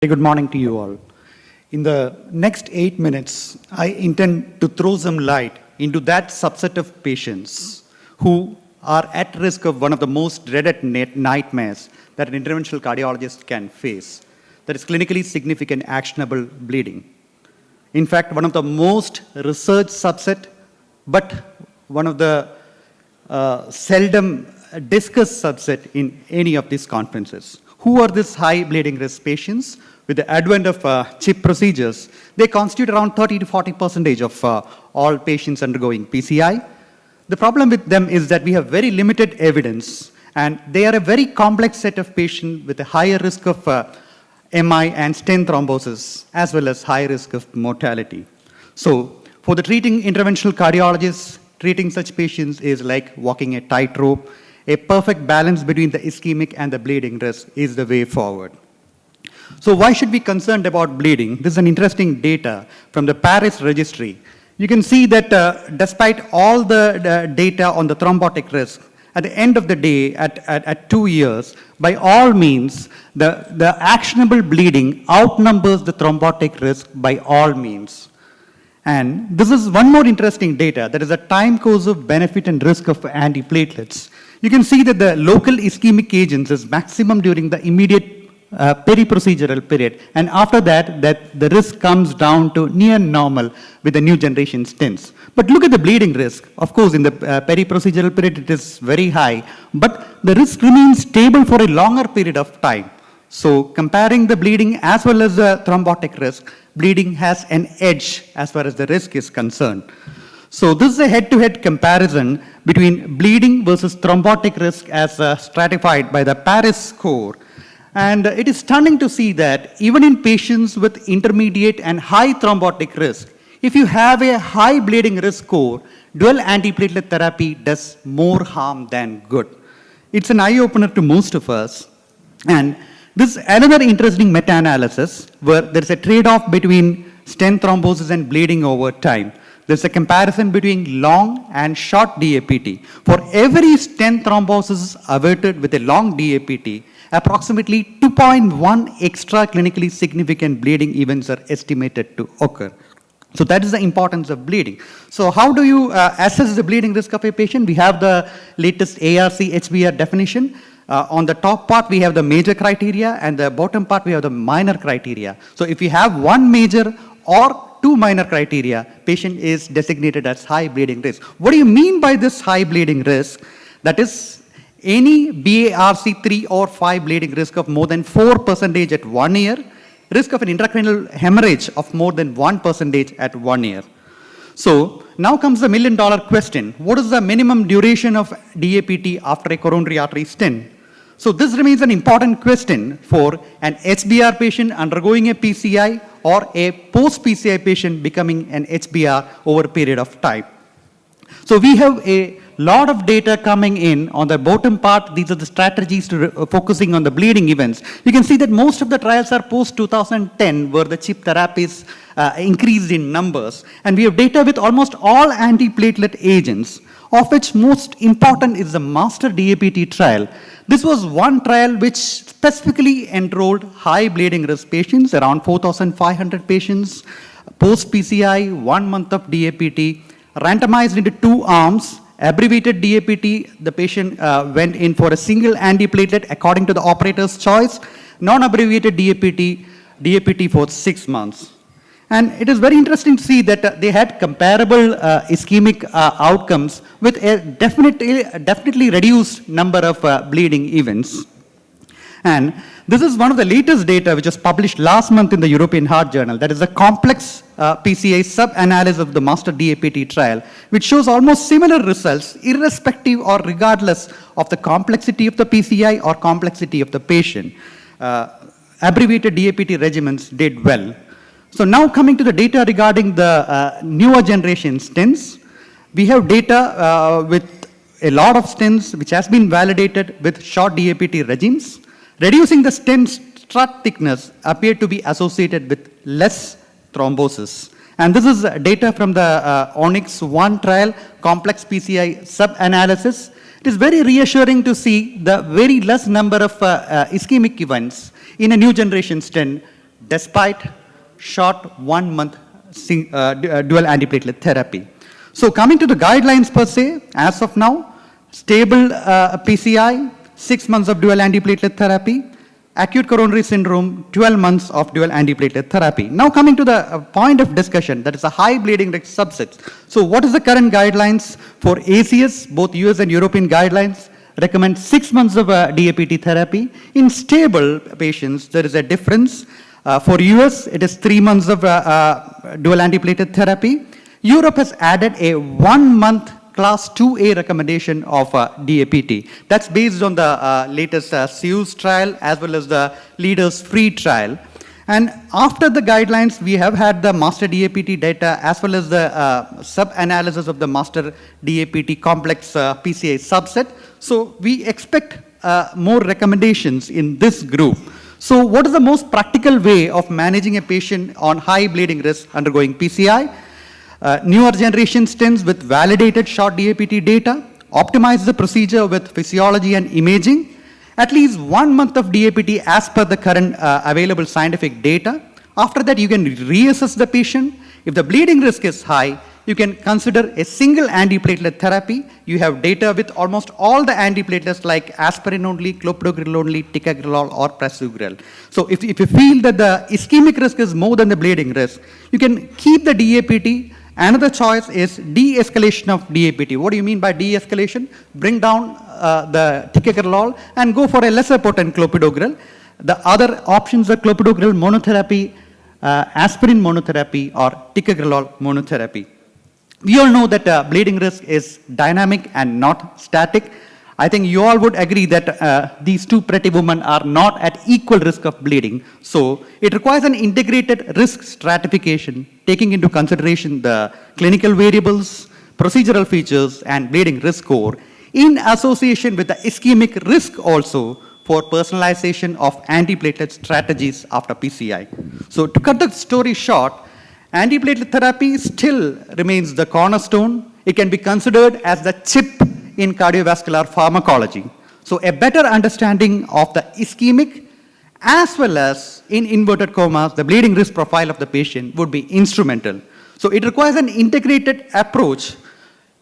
Good morning to you all. In the next 8 minutes, I intend to throw some light into that subset of patients who are at risk of one of the most dreaded nightmares that an interventional cardiologist can face, that is clinically significant actionable bleeding. In fact, one of the most researched subset, but one of the seldom discussed subset in any of these conferences. Who are these high bleeding risk patients? With the advent of chip procedures, they constitute around 30 to 40% of all patients undergoing PCI. The problem with them is that we have very limited evidence, and they are a very complex set of patients with a higher risk of MI and stent thrombosis, as well as high risk of mortality. So, for the treating interventional cardiologists, treating such patients is like walking a tightrope. A perfect balance between the ischemic and the bleeding risk is the way forward. So why should we be concerned about bleeding? This is an interesting data from the Paris registry. You can see that despite all the data on the thrombotic risk, at the end of the day, at 2 years, by all means, the actionable bleeding outnumbers the thrombotic risk by all means. And this is one more interesting data, that is the time course of benefit and risk of antiplatelets. You can see that the local ischemic agents is maximum during the immediate peri-procedural period, and after that the risk comes down to near normal with the new generation stents. But look at the bleeding risk. Of course, in the peri-procedural period it is very high, but the risk remains stable for a longer period of time. So comparing the bleeding as well as the thrombotic risk, bleeding has an edge as far as the risk is concerned. So this is a head-to-head comparison between bleeding versus thrombotic risk as stratified by the Paris score. And it is stunning to see that even in patients with intermediate and high thrombotic risk, if you have a high bleeding risk score, dual antiplatelet therapy does more harm than good. It's an eye-opener to most of us. And this is another interesting meta-analysis where there's a trade-off between stent thrombosis and bleeding over time. There's a comparison between long and short DAPT. For every stent thrombosis averted with a long DAPT, approximately 2.1 extra clinically significant bleeding events are estimated to occur. So that is the importance of bleeding. So how do you assess the bleeding risk of a patient? We have the latest ARC HBR definition. On the top part, we have the major criteria, and the bottom part, we have the minor criteria. So if you have one major or two minor criteria, patient is designated as high bleeding risk. What do you mean by this high bleeding risk? That is, any BARC 3 or 5 bleeding risk of more than 4% at 1 year, risk of an intracranial hemorrhage of more than 1% at 1 year. So now comes the million-dollar question. What is the minimum duration of DAPT after a coronary artery stent? So this remains an important question for an HBR patient undergoing a PCI or a post-PCI patient becoming an HBR over a period of time. So we have a lot of data coming in on the bottom part. These are the strategies to focusing on the bleeding events. You can see that most of the trials are post-2010 where the chip therapies increased in numbers. And we have data with almost all antiplatelet agents, of which most important is the master DAPT trial. This was one trial which specifically enrolled high bleeding risk patients, around 4,500 patients, post-PCI, 1 month of DAPT, randomized into 2 arms. Abbreviated DAPT, the patient went in for a single antiplatelet according to the operator's choice. Non-abbreviated DAPT for 6 months. And it is very interesting to see that they had comparable ischemic outcomes with a definitely reduced number of bleeding events. And this is one of the latest data which was published last month in the European Heart Journal. That is a complex PCI sub-analysis of the master DAPT trial, which shows almost similar results irrespective or regardless of the complexity of the PCI or complexity of the patient. Abbreviated DAPT regimens did well. So now coming to the data regarding the newer generation stents, we have data with a lot of stents which has been validated with short DAPT regimes. Reducing the stent strut thickness appeared to be associated with less thrombosis. And this is data from the Onyx 1 trial, complex PCI sub-analysis. It is very reassuring to see the very less number of ischemic events in a new generation stent despite short 1 month dual antiplatelet therapy. So coming to the guidelines per se, as of now, stable PCI, 6 months of dual antiplatelet therapy, acute coronary syndrome, 12 months of dual antiplatelet therapy. Now coming to the point of discussion, that is a high bleeding risk subsets. So what is the current guidelines for ACS? Both US and European guidelines recommend 6 months of DAPT therapy. In stable patients, there is a difference. For US, it is 3 months of dual antiplatelet therapy. Europe has added a 1 month class 2A recommendation of DAPT. That's based on the latest SEUS trial as well as the Leaders Free trial. And after the guidelines, we have had the master DAPT data as well as the sub-analysis of the master DAPT complex PCI subset. So we expect more recommendations in this group. So what is the most practical way of managing a patient on high bleeding risk undergoing PCI? Newer generation stents with validated short DAPT data, optimize the procedure with physiology and imaging, at least 1 month of DAPT as per the current available scientific data. After that, you can reassess the patient. If the bleeding risk is high, you can consider a single antiplatelet therapy. You have data with almost all the antiplatelets like aspirin only, clopidogrel only, ticagrelor or prasugrel. So if you feel that the ischemic risk is more than the bleeding risk, you can keep the DAPT. Another choice is de-escalation of DAPT. What do you mean by de-escalation? Bring down the ticagrelor and go for a lesser potent clopidogrel. The other options are clopidogrel monotherapy, aspirin monotherapy, or ticagrelor monotherapy. We all know that bleeding risk is dynamic and not static. I think you all would agree that these two pretty women are not at equal risk of bleeding. So it requires an integrated risk stratification, taking into consideration the clinical variables, procedural features, and bleeding risk score in association with the ischemic risk also for personalization of antiplatelet strategies after PCI. So to cut the story short, antiplatelet therapy still remains the cornerstone. It can be considered as the chip in cardiovascular pharmacology. So a better understanding of the ischemic as well as in inverted commas, the bleeding risk profile of the patient would be instrumental. So it requires an integrated approach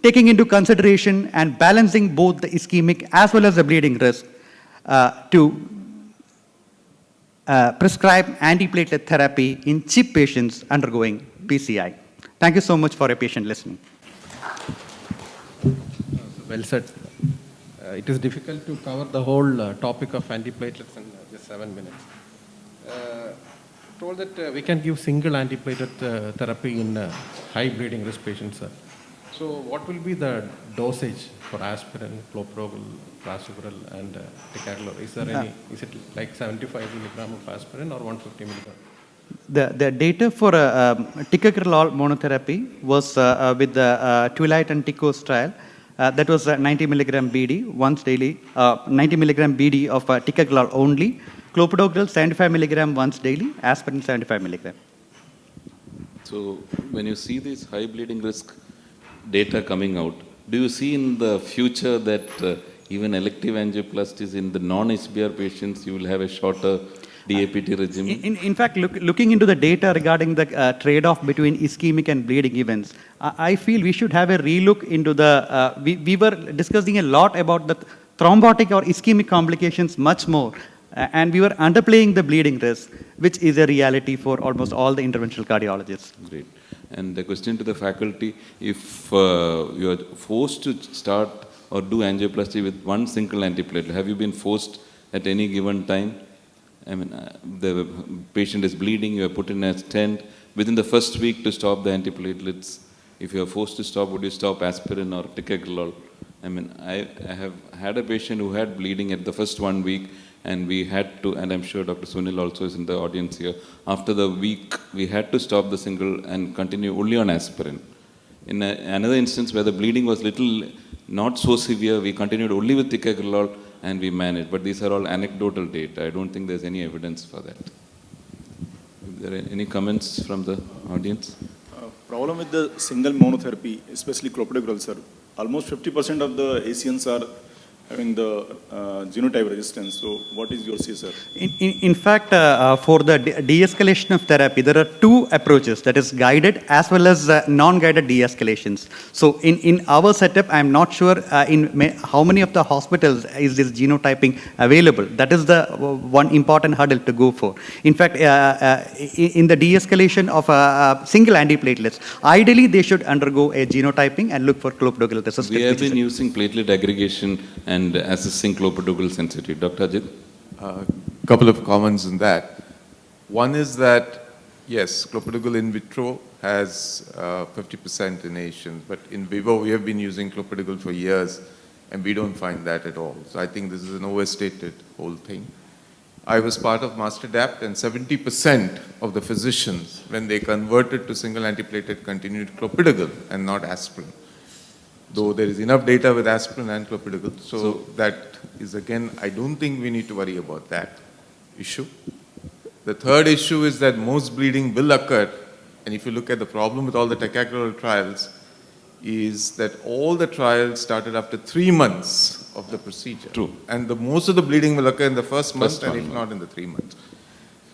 taking into consideration and balancing both the ischemic as well as the bleeding risk to prescribe antiplatelet therapy in CHIP patients undergoing PCI. Thank you so much for your patient listening. Well said. It is difficult to cover the whole topic of antiplatelets in just 7 minutes. Told that we can give single antiplatelet therapy in high bleeding risk patients. So what will be the dosage for aspirin, clopidogrel, prasugrel, and ticagrelor? Is there any? Is it like 75 milligram of aspirin or 150 milligram? The data for ticagrelor monotherapy was with the Twilight and Ticos trial. That was 90 milligram BD once daily, 90 milligram BD of ticagrelor only. Clopidogrel 75 milligram once daily, aspirin 75 milligram. So when you see this high bleeding risk data coming out, do you see in the future that even elective angioplasties in the non-HBR patients, you will have a shorter DAPT regimen? In fact, looking into the data regarding the trade-off between ischemic and bleeding events, I feel we should have a relook into the, we were discussing a lot about the thrombotic or ischemic complications much more, and we were underplaying the bleeding risk, which is a reality for almost all the interventional cardiologists. Great. And the question to the faculty, if you are forced to start or do angioplasty with one single antiplatelet, have you been forced at any given time? I mean, the patient is bleeding, you are put in a stent. Within the first week to stop the antiplatelets, if you are forced to stop, would you stop aspirin or ticagrelor? I mean, I have had a patient who had bleeding at the first 1 week, and we had to, and I'm sure Dr. Sunil also is in the audience here, after the week, we had to stop the single and continue only on aspirin. In another instance where the bleeding was little not so severe, we continued only with ticagrelor and we managed. But these are all anecdotal data. I don't think there's any evidence for that. Is there any comments from the audience? Problem with the single monotherapy, especially clopidogrel, sir. Almost 50% of the ACNs are having the genotype resistance. So what is your say, sir? In fact, for the de-escalation of therapy, there are two approaches, that is guided as well as non-guided de-escalations. So in our setup, I'm not sure how many of the hospitals is this genotyping available. That is the one important hurdle to go for. In fact, in the de-escalation of single antiplatelets, ideally they should undergo a genotyping and look for clopidogrel resistance. We have been using platelet aggregation and assessing clopidogrel sensitivity. Dr. Ajit? Couple of comments on that. One is that, yes, clopidogrel in vitro has 50% in Asians, but in vivo we have been using clopidogrel for years and we don't find that at all. So I think this is an overstated whole thing. I was part of MasterDAPT and 70% of the physicians, when they converted to single antiplatelet, continued clopidogrel and not aspirin. Though there is enough data with aspirin and clopidogrel. So that is, again, I don't think we need to worry about that issue. The third issue is that most bleeding will occur, and if you look at the problem with all the ticagrelor trials, is that all the trials started after 3 months of the procedure. True. And most of the bleeding will occur in the first month and if not in the 3 months.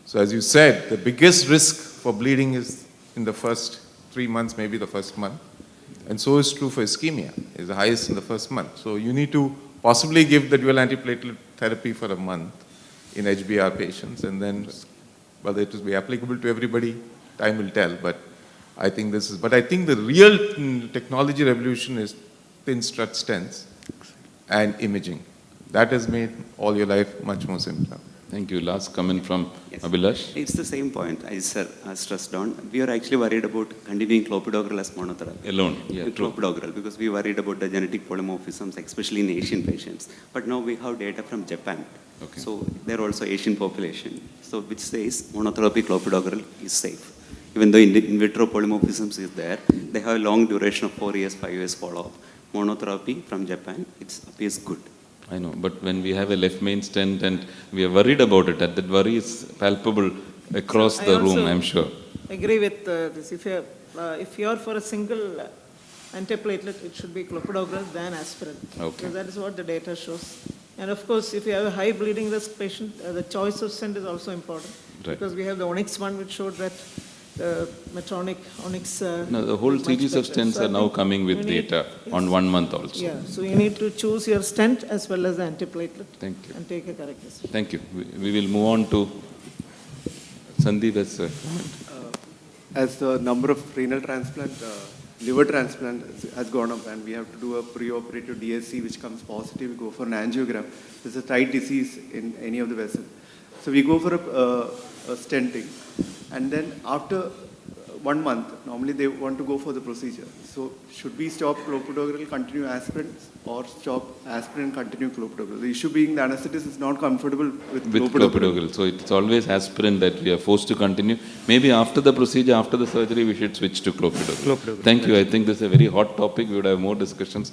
So as you said, the biggest risk for bleeding is in the first 3 months, maybe the first month. And so is true for ischemia, is the highest in the first month. So you need to possibly give the dual antiplatelet therapy for a month in HBR patients, and then whether it will be applicable to everybody, time will tell. But I think but I think the real technology revolution is thin strut stents and imaging. That has made all your life much more simpler. Thank you. Last comment from Yes. Abhilash. It's the same point I stressed on. We are actually worried about continuing clopidogrel as monotherapy. Alone. Yeah, true. Clopidogrel, because we worried about the genetic polymorphisms, especially in Asian patients. But now we have data from Japan. Okay. So they're also Asian population. So which says monotherapy clopidogrel is safe. Even though in vitro polymorphisms is there, they have a long duration of 4 years, 5 years follow-up. Monotherapy from Japan, it appears good. I know, but when we have a left main stent and we are worried about it, that worry is palpable across the room, I'm sure. Agree with this. If you're for a single antiplatelet, it should be clopidogrel than aspirin. Okay. Because that is what the data shows. And of course, if you have a high bleeding risk patient, the choice of stent is also important. Right. Because we have the Onyx one, which showed that Medtronic Onyx. No, the whole much series of better. stents So I are now think coming with you need- data on 1 month also. Yeah, so you need to choose your stent as well as the antiplatelet. Thank you. And take a correct decision. Thank you. We will move on to Sandeep as a comment. As the number of renal transplant, liver transplant has gone up, and we have to do a pre-operative DSC which comes positive, we go for an angiogram. There's a tight disease in any of the vessels. So we go for a stenting, and then after 1 month, normally they want to go for the procedure. So should we stop clopidogrel, continue aspirin, or stop aspirin and continue clopidogrel? The issue being the anesthetist is not comfortable with Clopidogrel. So it's always aspirin that we are forced to continue. Maybe after the procedure, after the surgery, we should switch to clopidogrel. Thank you. I think this is a very hot topic. We would have more discussions.